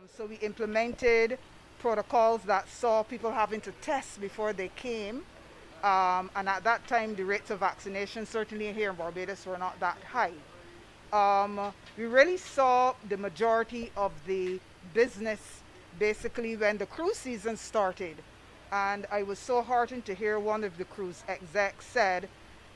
So we implemented protocols that saw people having to test before they came. And at that time, the rates of vaccination, certainly here in Barbados, were not that high. We really saw the majority of the business basically when the cruise season started. And I was so heartened to hear one of the cruise execs said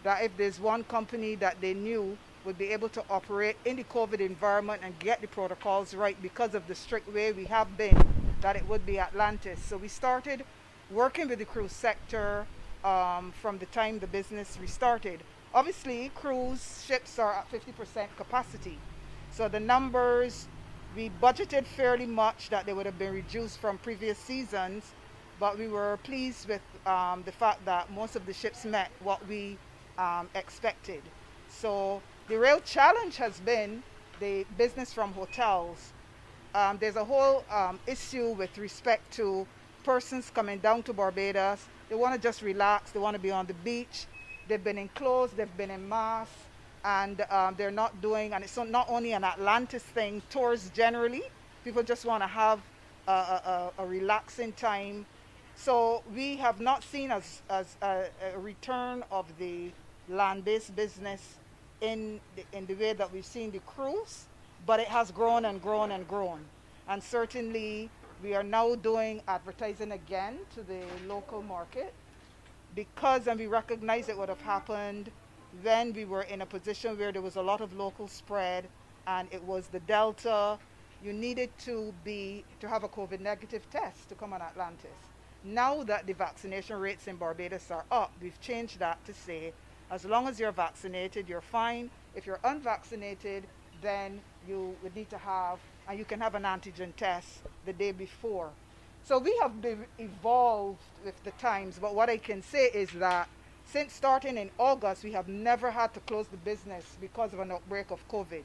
that if there's one company that they knew would be able to operate in the COVID environment and get the protocols right because of the strict way we have been, that it would be Atlantis. So we started working with the cruise sector from the time the business restarted. Obviously, cruise ships are at 50% capacity. So the numbers, we budgeted fairly much that they would have been reduced from previous seasons, but we were pleased with the fact that most of the ships met what we expected. So the real challenge has been the business from hotels. There's a whole issue with respect to persons coming down to Barbados. They want to just relax. They want to be on the beach. They've been enclosed. They've been in mass. And they're not doing, and it's not only an Atlantis thing, tours generally. People just want to have a relaxing time. So we have not seen as a return of the land-based business in the way that we've seen the cruise, but it has grown and grown and grown. And certainly we are now doing advertising again to the local market because, and we recognize it would have happened when we were in a position where there was a lot of local spread and it was the Delta. You needed to have a COVID negative test to come on Atlantis. Now that the vaccination rates in Barbados are up, we've changed that to say, as long as you're vaccinated, you're fine. If you're unvaccinated, then you would need to have, and you can have an antigen test the day before. So we have been evolved with the times, but what I can say is that since starting in August, we have never had to close the business because of an outbreak of COVID.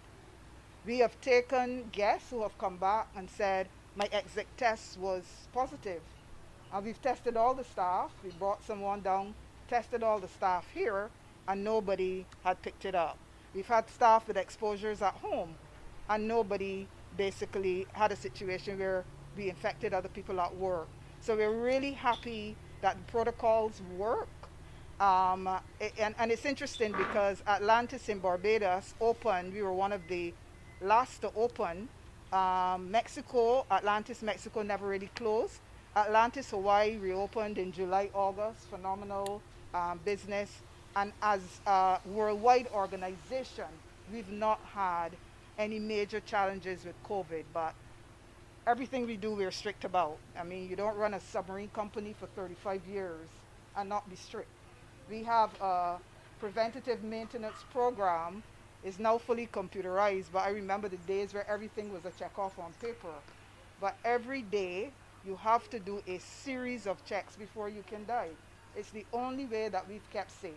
We have taken guests who have come back and said, my exit test was positive. And we've tested all the staff. We brought someone down, tested all the staff here, and nobody had picked it up. We've had staff with exposures at home, and nobody basically had a situation where we infected other people at work. So we're really happy that the protocols work. And it's interesting because Atlantis in Barbados opened, we were one of the last to open. Mexico, Atlantis, Mexico never really closed. Atlantis, Hawaii reopened in July, August, phenomenal business. And as a worldwide organization, we've not had any major challenges with COVID, but everything we do, we're strict about. I mean, you don't run a submarine company for 35 years and not be strict. We have a preventative maintenance program. It's now fully computerized, but I remember the days where everything was a check off on paper. But every day, you have to do a series of checks before you can dive. It's the only way that we've kept safe.